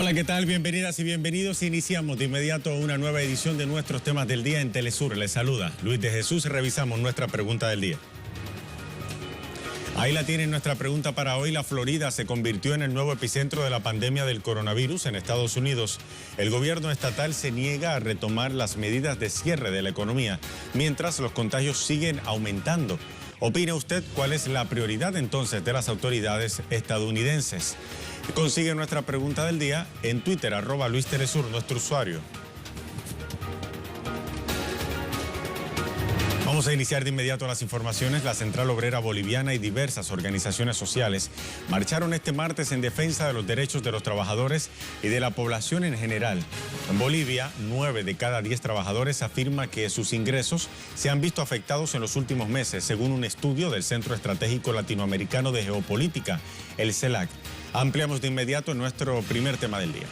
Hola, ¿qué tal? Bienvenidas y bienvenidos. Iniciamos de inmediato una nueva edición de nuestros temas del día en Telesur. Les saluda Luis de Jesús. Revisamos nuestra pregunta del día. Ahí la tienen nuestra pregunta para hoy. La Florida se convirtió en el nuevo epicentro de la pandemia del coronavirus en Estados Unidos. El gobierno estatal se niega a retomar las medidas de cierre de la economía, mientras los contagios siguen aumentando. ¿Opina usted cuál es la prioridad entonces de las autoridades estadounidenses? Consigue nuestra pregunta del día en Twitter, @LuisTelesur, nuestro usuario. Vamos a iniciar de inmediato las informaciones. La Central Obrera Boliviana y diversas organizaciones sociales marcharon este martes en defensa de los derechos de los trabajadores y de la población en general. En Bolivia, 9 de cada 10 trabajadores afirma que sus ingresos se han visto afectados en los últimos meses, según un estudio del Centro Estratégico Latinoamericano de Geopolítica, el CELAC. Ampliamos de inmediato nuestro primer tema del día.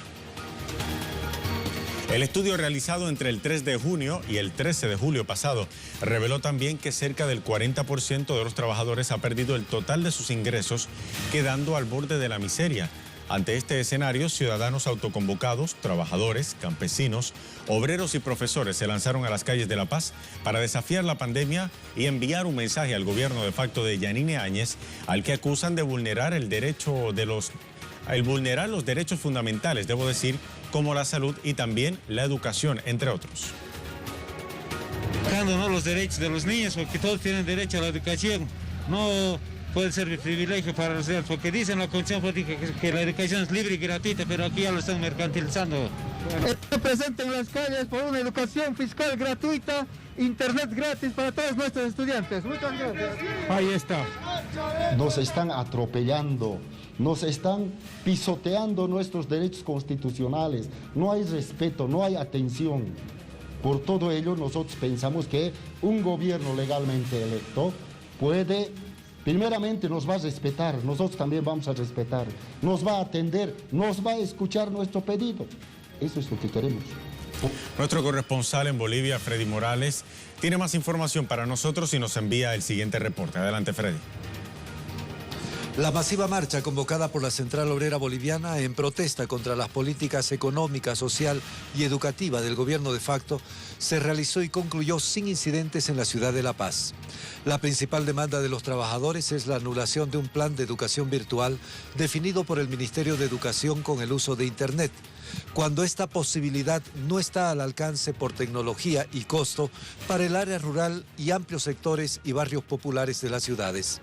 El estudio realizado entre el 3 de junio y el 13 de julio pasado reveló también que cerca del 40% de los trabajadores ha perdido el total de sus ingresos, quedando al borde de la miseria. Ante este escenario, ciudadanos autoconvocados, trabajadores, campesinos, obreros y profesores se lanzaron a las calles de La Paz para desafiar la pandemia y enviar un mensaje al gobierno de facto de Yanine Áñez, al que acusan de vulnerar vulnerar los derechos fundamentales, debo decir, como la salud y también la educación, entre otros. ¿No? Los derechos de los niños, porque todos tienen derecho a la educación. No puede ser privilegio para los demás, porque dicen la Constitución política que la educación es libre y gratuita, pero aquí ya lo están mercantilizando. Estoy presente en las calles por una educación fiscal gratuita, internet gratis para todos nuestros estudiantes. Muchas gracias. Ahí está. Nos están atropellando, nos están pisoteando nuestros derechos constitucionales. No hay respeto, no hay atención. Por todo ello, nosotros pensamos que un gobierno legalmente electo puede, primeramente nos va a respetar, nosotros también vamos a respetar, nos va a atender, nos va a escuchar nuestro pedido. Eso es lo que queremos. Nuestro corresponsal en Bolivia, Freddy Morales, tiene más información para nosotros y nos envía el siguiente reporte. Adelante, Freddy. La masiva marcha convocada por la Central Obrera Boliviana en protesta contra las políticas económica, social y educativa del gobierno de facto se realizó y concluyó sin incidentes en la ciudad de La Paz. La principal demanda de los trabajadores es la anulación de un plan de educación virtual definido por el Ministerio de Educación con el uso de Internet, cuando esta posibilidad no está al alcance por tecnología y costo para el área rural y amplios sectores y barrios populares de las ciudades.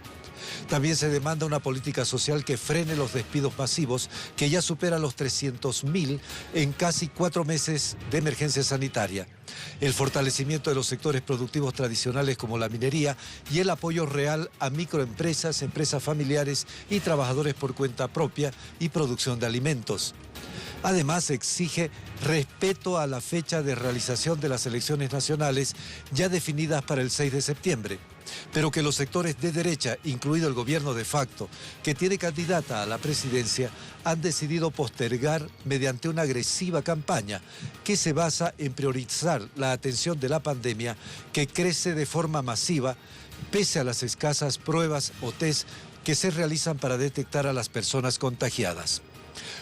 También se demanda una política social que frene los despidos masivos, que ya superan los 300.000 en casi 4 meses de emergencia sanitaria. El fortalecimiento de los sectores productivos tradicionales como la minería y el apoyo real a microempresas, empresas familiares y trabajadores por cuenta propia y producción de alimentos. Además, exige respeto a la fecha de realización de las elecciones nacionales ya definidas para el 6 de septiembre, pero que los sectores de derecha, incluido el gobierno de facto, que tiene candidata a la presidencia, han decidido postergar mediante una agresiva campaña que se basa en priorizar la atención de la pandemia, que crece de forma masiva, pese a las escasas pruebas o test que se realizan para detectar a las personas contagiadas.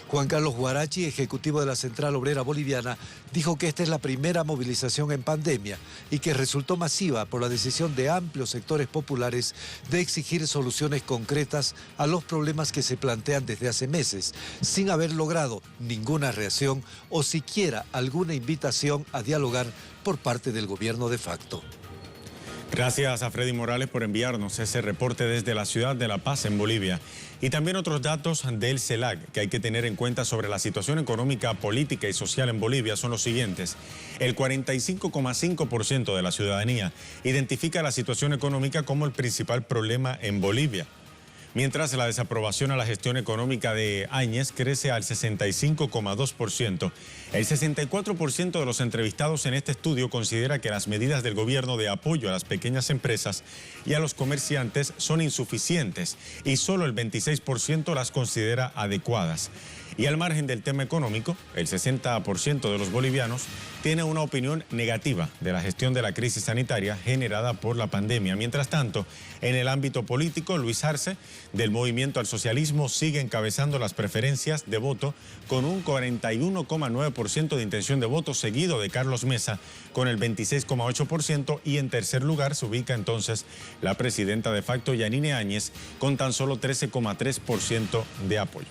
Juan Carlos Guarachi, ejecutivo de la Central Obrera Boliviana, dijo que esta es la primera movilización en pandemia y que resultó masiva por la decisión de amplios sectores populares de exigir soluciones concretas a los problemas que se plantean desde hace meses, sin haber logrado ninguna reacción o siquiera alguna invitación a dialogar por parte del gobierno de facto. Gracias a Freddy Morales por enviarnos ese reporte desde la ciudad de La Paz, en Bolivia. Y también otros datos del CELAC que hay que tener en cuenta sobre la situación económica, política y social en Bolivia son los siguientes. El 45,5% de la ciudadanía identifica la situación económica como el principal problema en Bolivia, mientras la desaprobación a la gestión económica de Áñez crece al 65,2%. El 64% de los entrevistados en este estudio considera que las medidas del gobierno de apoyo a las pequeñas empresas y a los comerciantes son insuficientes y solo el 26% las considera adecuadas. Y al margen del tema económico, el 60% de los bolivianos tiene una opinión negativa de la gestión de la crisis sanitaria generada por la pandemia. Mientras tanto, en el ámbito político, Luis Arce, del Movimiento al Socialismo, sigue encabezando las preferencias de voto con un 41,9% de intención de voto, seguido de Carlos Mesa con el 26,8%, y en tercer lugar se ubica entonces la presidenta de facto Yanine Áñez con tan solo 13,3% de apoyo.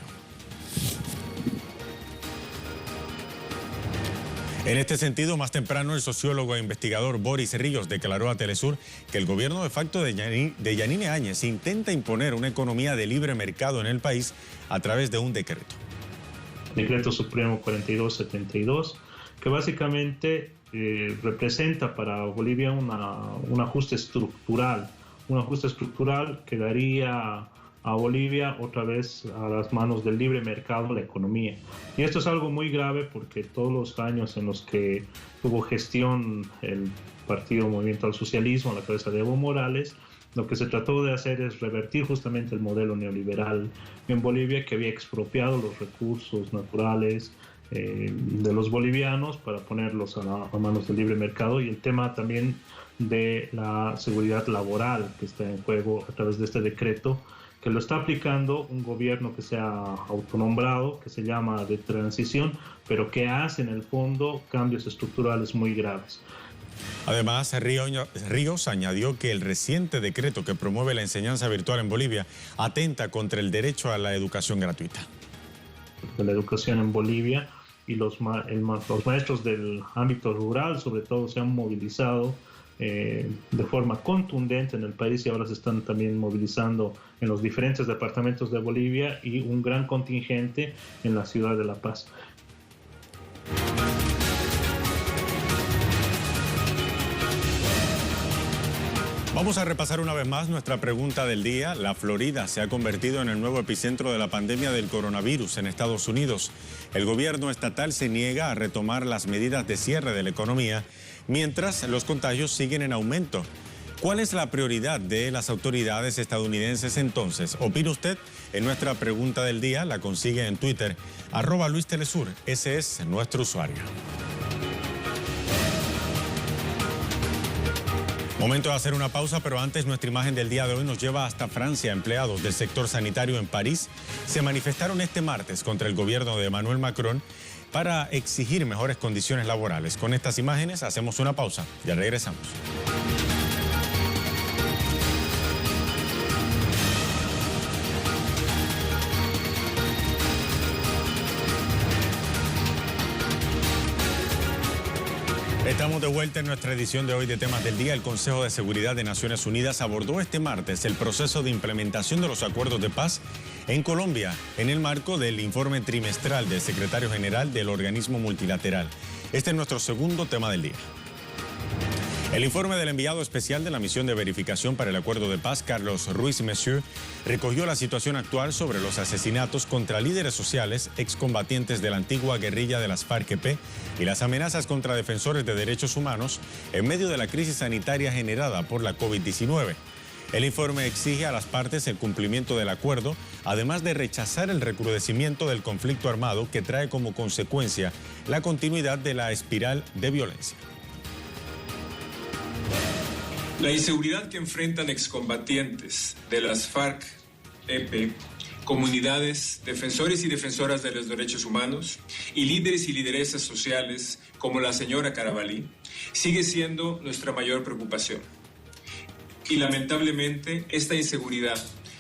En este sentido, más temprano, el sociólogo e investigador Boris Ríos declaró a Telesur que el gobierno de facto de Yanine Áñez intenta imponer una economía de libre mercado en el país a través de un decreto. Decreto Supremo 4272, que básicamente representa para Bolivia un ajuste estructural que daría a Bolivia otra vez a las manos del libre mercado la economía. Y esto es algo muy grave porque todos los años en los que tuvo gestión el Partido Movimiento al Socialismo a la cabeza de Evo Morales, lo que se trató de hacer es revertir justamente el modelo neoliberal en Bolivia, que había expropiado los recursos naturales de los bolivianos para ponerlos a manos del libre mercado, y el tema también de la seguridad laboral que está en juego a través de este decreto, que lo está aplicando un gobierno que se ha autonombrado, que se llama de transición, pero que hace en el fondo cambios estructurales muy graves. Además, Ríos añadió que el reciente decreto que promueve la enseñanza virtual en Bolivia atenta contra el derecho a la educación gratuita. La educación en Bolivia y los maestros del ámbito rural, sobre todo, se han movilizado de forma contundente en el país, y ahora se están también movilizando en los diferentes departamentos de Bolivia y un gran contingente en la ciudad de La Paz. Vamos a repasar una vez más nuestra pregunta del día. La Florida se ha convertido en el nuevo epicentro de la pandemia del coronavirus en Estados Unidos. El gobierno estatal se niega a retomar las medidas de cierre de la economía, mientras los contagios siguen en aumento. ¿Cuál es la prioridad de las autoridades estadounidenses entonces? ¿Opina usted? En nuestra pregunta del día la consigue en Twitter, @LuisTelesur. Ese es nuestro usuario. Momento de hacer una pausa, pero antes nuestra imagen del día de hoy nos lleva hasta Francia. Empleados del sector sanitario en París se manifestaron este martes contra el gobierno de Emmanuel Macron para exigir mejores condiciones laborales. Con estas imágenes hacemos una pausa. Ya regresamos. Estamos de vuelta en nuestra edición de hoy de Temas del Día. El Consejo de Seguridad de Naciones Unidas abordó este martes el proceso de implementación de los acuerdos de paz en Colombia en el marco del informe trimestral del secretario general del organismo multilateral. Este es nuestro segundo tema del día. El informe del enviado especial de la misión de verificación para el acuerdo de paz, Carlos Ruiz Messier, recogió la situación actual sobre los asesinatos contra líderes sociales, excombatientes de la antigua guerrilla de las FARC-EP y las amenazas contra defensores de derechos humanos en medio de la crisis sanitaria generada por la COVID-19. El informe exige a las partes el cumplimiento del acuerdo, además de rechazar el recrudecimiento del conflicto armado que trae como consecuencia la continuidad de la espiral de violencia. La inseguridad que enfrentan excombatientes de las FARC-EP, comunidades, defensores y defensoras de los derechos humanos y líderes y lideresas sociales como la señora Carabalí, sigue siendo nuestra mayor preocupación. Y lamentablemente esta inseguridad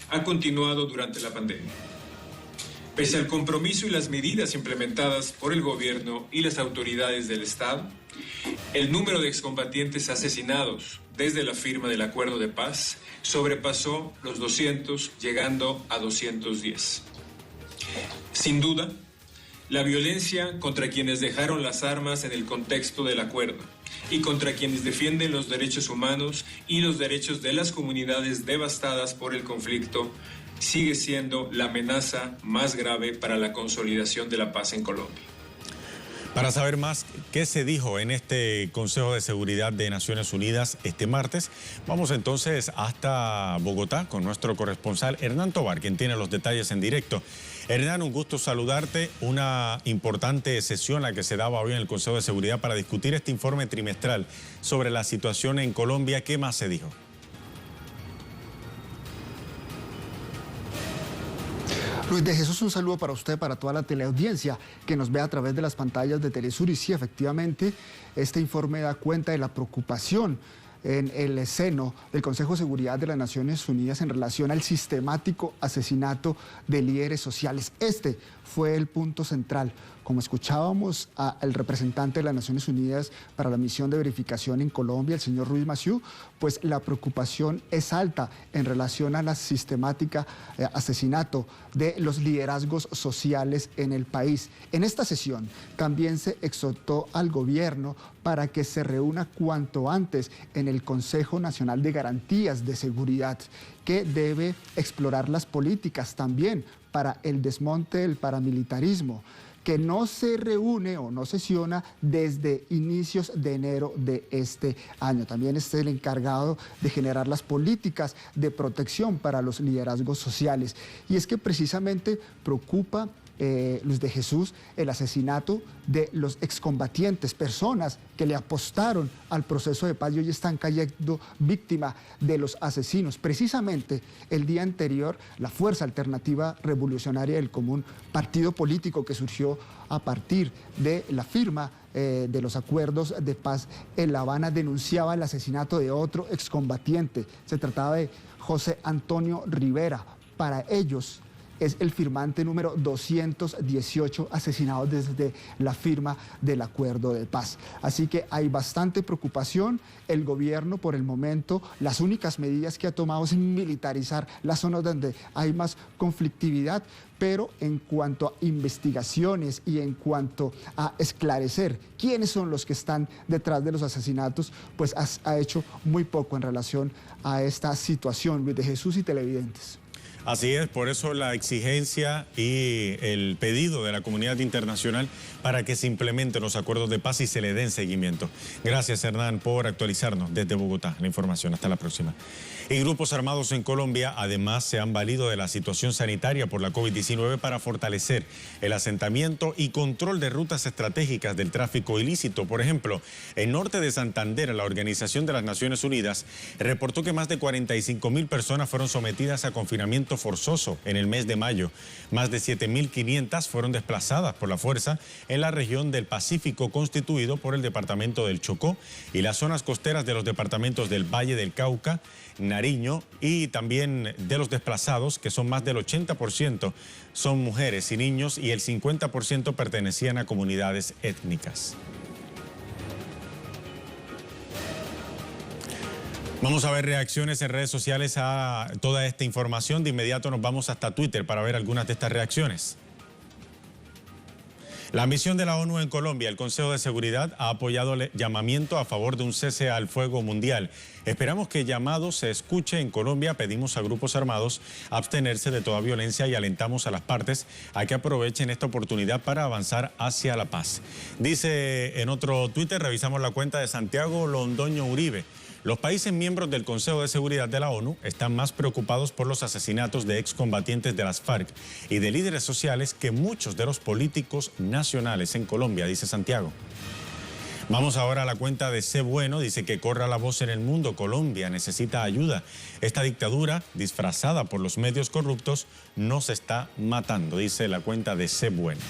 ha continuado durante la pandemia. Pese al compromiso y las medidas implementadas por el gobierno y las autoridades del Estado, el número de excombatientes asesinados desde la firma del acuerdo de paz sobrepasó los 200, llegando a 210. Sin duda, la violencia contra quienes dejaron las armas en el contexto del acuerdo y contra quienes defienden los derechos humanos y los derechos de las comunidades devastadas por el conflicto sigue siendo la amenaza más grave para la consolidación de la paz en Colombia. Para saber más qué se dijo en este Consejo de Seguridad de Naciones Unidas este martes, vamos entonces hasta Bogotá con nuestro corresponsal Hernán Tobar, quien tiene los detalles en directo. Hernán, un gusto saludarte. Una importante sesión la que se daba hoy en el Consejo de Seguridad para discutir este informe trimestral sobre la situación en Colombia. ¿Qué más se dijo? Luis de Jesús, un saludo para usted, para toda la teleaudiencia que nos ve a través de las pantallas de Telesur. Y sí, efectivamente, este informe da cuenta de la preocupación en el seno del Consejo de Seguridad de las Naciones Unidas en relación al sistemático asesinato de líderes sociales. Este fue el punto central. Como escuchábamos al representante de las Naciones Unidas para la misión de verificación en Colombia, el señor Ruiz Massieu, pues la preocupación es alta en relación a la sistemática asesinato de los liderazgos sociales en el país. En esta sesión también se exhortó al gobierno para que se reúna cuanto antes en el Consejo Nacional de Garantías de Seguridad, que debe explorar las políticas también para el desmonte del paramilitarismo, que no se reúne o no sesiona desde inicios de enero de este año. También es el encargado de generar las políticas de protección para los liderazgos sociales. Y es que precisamente preocupa, Luis de Jesús, el asesinato de los excombatientes, personas que le apostaron al proceso de paz y hoy están cayendo víctima de los asesinos. Precisamente el día anterior, la Fuerza Alternativa Revolucionaria del Común, partido político que surgió a partir de la firma de los acuerdos de paz en La Habana, denunciaba el asesinato de otro excombatiente. Se trataba de José Antonio Rivera. Para ellos es el firmante número 218 asesinados desde la firma del acuerdo de paz. Así que hay bastante preocupación. El gobierno, por el momento, las únicas medidas que ha tomado es militarizar las zonas donde hay más conflictividad, pero en cuanto a investigaciones y en cuanto a esclarecer quiénes son los que están detrás de los asesinatos, pues ha hecho muy poco en relación a esta situación, Luis de Jesús y televidentes. Así es, por eso la exigencia y el pedido de la comunidad internacional para que se implementen los acuerdos de paz y se le den seguimiento. Gracias, Hernán, por actualizarnos desde Bogotá la información. Hasta la próxima. Y grupos armados en Colombia además se han valido de la situación sanitaria por la COVID-19 para fortalecer el asentamiento y control de rutas estratégicas del tráfico ilícito. Por ejemplo, en norte de Santander, la Organización de las Naciones Unidas reportó que más de 45.000 personas fueron sometidas a confinamiento forzoso en el mes de mayo. Más de 7.500 fueron desplazadas por la fuerza en la región del Pacífico, constituido por el departamento del Chocó y las zonas costeras de los departamentos del Valle del Cauca, Nariño, y también de los desplazados, que son más del 80%, son mujeres y niños y el 50% pertenecían a comunidades étnicas. Vamos a ver reacciones en redes sociales a toda esta información. De inmediato nos vamos hasta Twitter para ver algunas de estas reacciones. La misión de la ONU en Colombia, el Consejo de Seguridad, ha apoyado el llamamiento a favor de un cese al fuego mundial. Esperamos que el llamado se escuche en Colombia. Pedimos a grupos armados abstenerse de toda violencia y alentamos a las partes a que aprovechen esta oportunidad para avanzar hacia la paz. Dice en otro Twitter, revisamos la cuenta de Santiago Londoño Uribe. Los países miembros del Consejo de Seguridad de la ONU están más preocupados por los asesinatos de excombatientes de las FARC y de líderes sociales que muchos de los políticos nacionales en Colombia, dice Santiago. Vamos ahora a la cuenta de C. Bueno, dice que corra la voz en el mundo, Colombia necesita ayuda. Esta dictadura, disfrazada por los medios corruptos, nos está matando, dice la cuenta de C. Bueno.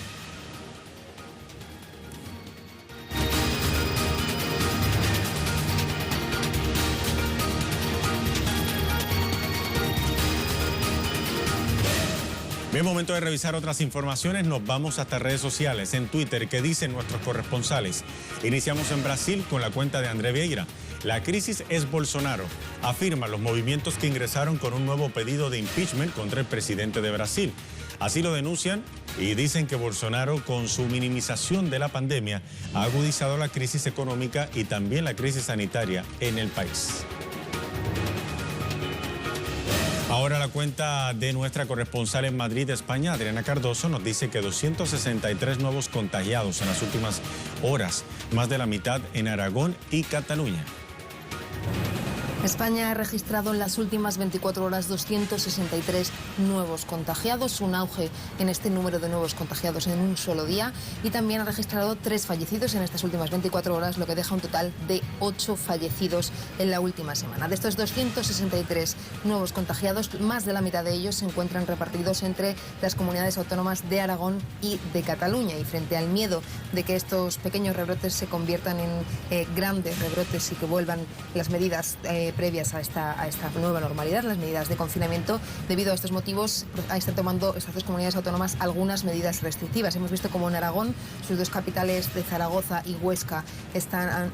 Bien, momento de revisar otras informaciones. Nos vamos hasta redes sociales, en Twitter. ¿Qué dicen nuestros corresponsales? Iniciamos en Brasil con la cuenta de André Vieira. La crisis es Bolsonaro. Afirma los movimientos que ingresaron con un nuevo pedido de impeachment contra el presidente de Brasil. Así lo denuncian y dicen que Bolsonaro, con su minimización de la pandemia, ha agudizado la crisis económica y también la crisis sanitaria en el país. Ahora la cuenta de nuestra corresponsal en Madrid, España, Adriana Cardoso, nos dice que 263 nuevos contagiados en las últimas horas, más de la mitad en Aragón y Cataluña. España ha registrado en las últimas 24 horas 263 nuevos contagiados, un auge en este número de nuevos contagiados en un solo día, y también ha registrado 3 fallecidos en estas últimas 24 horas, lo que deja un total de 8 fallecidos en la última semana. De estos 263 nuevos contagiados, más de la mitad de ellos se encuentran repartidos entre las comunidades autónomas de Aragón y de Cataluña, y frente al miedo de que estos pequeños rebrotes se conviertan en grandes rebrotes y que vuelvan las medidas previas a esta nueva normalidad, las medidas de confinamiento, debido a estos motivos están tomando estas 2 comunidades autónomas algunas medidas restrictivas. Hemos visto como en Aragón sus 2 capitales de Zaragoza y Huesca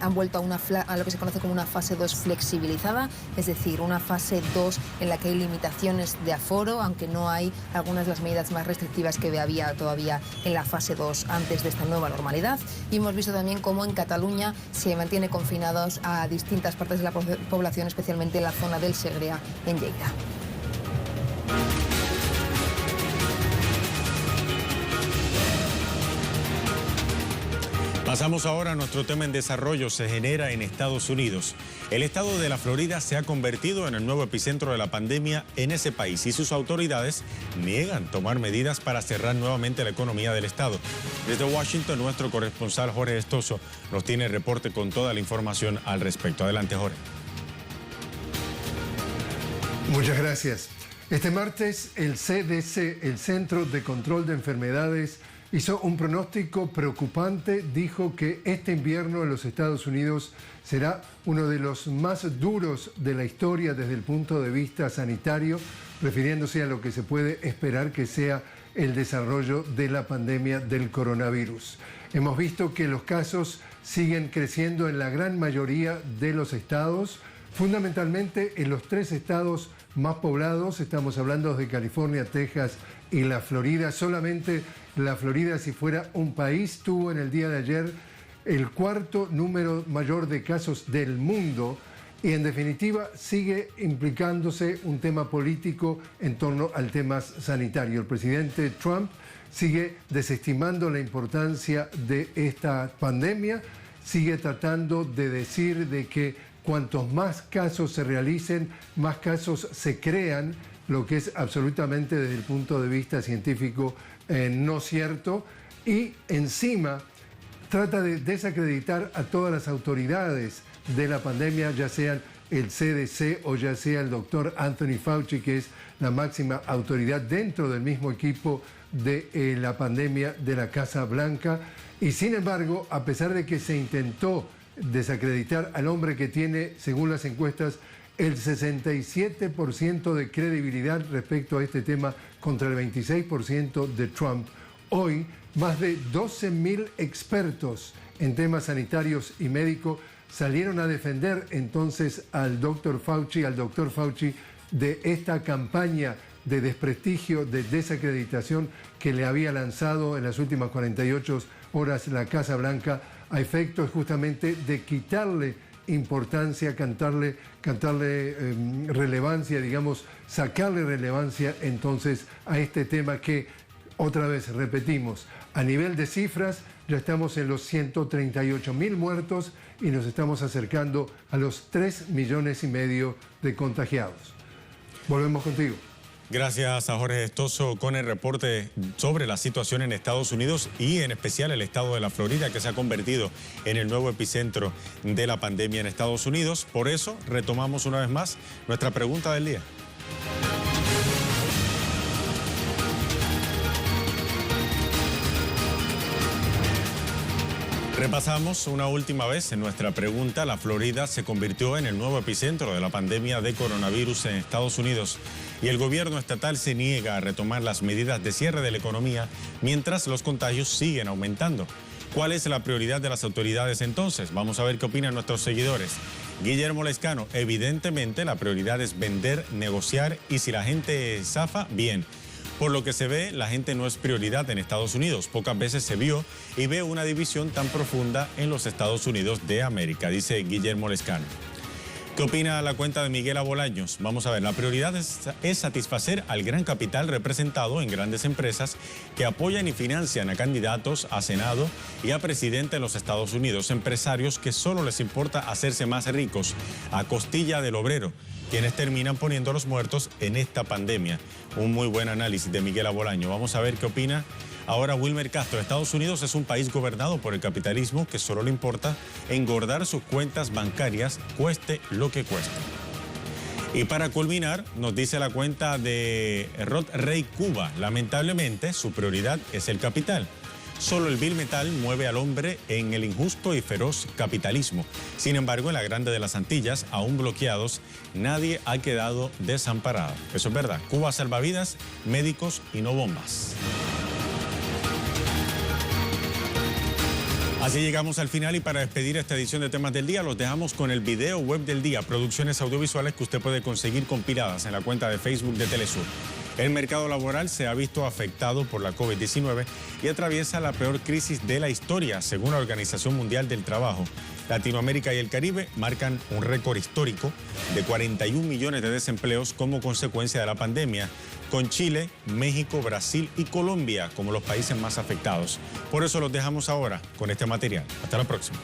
han vuelto a lo que se conoce como una fase 2 flexibilizada, es decir, una fase 2 en la que hay limitaciones de aforo, aunque no hay algunas de las medidas más restrictivas que había todavía en la fase 2 antes de esta nueva normalidad. Y hemos visto también cómo en Cataluña se mantiene confinados a distintas partes de la población, especialmente en la zona del Segrià, en Lleida. Pasamos ahora a nuestro tema en desarrollo. Se genera en Estados Unidos. El estado de la Florida se ha convertido en el nuevo epicentro de la pandemia en ese país y sus autoridades niegan tomar medidas para cerrar nuevamente la economía del estado. Desde Washington, nuestro corresponsal Jorge Estoso nos tiene el reporte con toda la información al respecto. Adelante, Jorge. Muchas gracias. Este martes, el CDC, el Centro de Control de Enfermedades, hizo un pronóstico preocupante. Dijo que este invierno en los Estados Unidos será uno de los más duros de la historia desde el punto de vista sanitario, refiriéndose a lo que se puede esperar que sea el desarrollo de la pandemia del coronavirus. Hemos visto que los casos siguen creciendo en la gran mayoría de los estados, fundamentalmente en los 3 estados más poblados. Estamos hablando de California, Texas y la Florida. Solamente la Florida, si fuera un país, tuvo en el día de ayer el 4º número mayor de casos del mundo, y en definitiva sigue implicándose un tema político en torno al tema sanitario. El presidente Trump sigue desestimando la importancia de esta pandemia, sigue tratando de decir de que cuantos más casos se realicen, más casos se crean, lo que es absolutamente desde el punto de vista científico no cierto, y encima trata de desacreditar a todas las autoridades de la pandemia, ya sean el CDC o ya sea el doctor Anthony Fauci, que es la máxima autoridad dentro del mismo equipo de la pandemia de la Casa Blanca. Y sin embargo, a pesar de que se intentó desacreditar al hombre que tiene, según las encuestas, el 67% de credibilidad respecto a este tema contra el 26% de Trump, hoy más de 12.000 expertos en temas sanitarios y médicos salieron a defender entonces al doctor Fauci, de esta campaña de desprestigio, de desacreditación que le había lanzado en las últimas 48 horas la Casa Blanca, a efectos justamente de quitarle importancia, cantarle relevancia, digamos, sacarle relevancia entonces a este tema que, otra vez repetimos, a nivel de cifras ya estamos en los 138.000 muertos y nos estamos acercando a los 3,5 millones de contagiados. Volvemos contigo. Gracias a Jorge Estoso con el reporte sobre la situación en Estados Unidos y en especial el estado de la Florida, que se ha convertido en el nuevo epicentro de la pandemia en Estados Unidos. Por eso retomamos una vez más nuestra pregunta del día. Repasamos una última vez en nuestra pregunta. La Florida se convirtió en el nuevo epicentro de la pandemia de coronavirus en Estados Unidos y el gobierno estatal se niega a retomar las medidas de cierre de la economía mientras los contagios siguen aumentando. ¿Cuál es la prioridad de las autoridades entonces? Vamos a ver qué opinan nuestros seguidores. Guillermo Lescano, evidentemente la prioridad es vender, negociar y si la gente zafa, bien. Por lo que se ve, la gente no es prioridad en Estados Unidos. Pocas veces se vio y ve una división tan profunda en los Estados Unidos de América, dice Guillermo Lescano. ¿Qué opina la cuenta de Miguel Abolaños? Vamos a ver, la prioridad es satisfacer al gran capital representado en grandes empresas que apoyan y financian a candidatos a Senado y a presidente de los Estados Unidos, empresarios que solo les importa hacerse más ricos a costilla del obrero, quienes terminan poniendo a los muertos en esta pandemia. Un muy buen análisis de Miguel Abolaño. Vamos a ver qué opina ahora Wilmer Castro. Estados Unidos es un país gobernado por el capitalismo que solo le importa engordar sus cuentas bancarias, cueste lo que cueste. Y para culminar, nos dice la cuenta de Rod Rey Cuba, lamentablemente su prioridad es el capital. Solo el vil metal mueve al hombre en el injusto y feroz capitalismo. Sin embargo, en la Grande de las Antillas, aún bloqueados, nadie ha quedado desamparado. Eso es verdad. Cuba salva vidas, médicos y no bombas. Así llegamos al final y para despedir esta edición de Temas del Día los dejamos con el video web del día, producciones audiovisuales que usted puede conseguir compiladas en la cuenta de Facebook de Telesur. El mercado laboral se ha visto afectado por la COVID-19 y atraviesa la peor crisis de la historia, según la Organización Mundial del Trabajo. Latinoamérica y el Caribe marcan un récord histórico de 41 millones de desempleos como consecuencia de la pandemia, con Chile, México, Brasil y Colombia como los países más afectados. Por eso los dejamos ahora con este material. Hasta la próxima.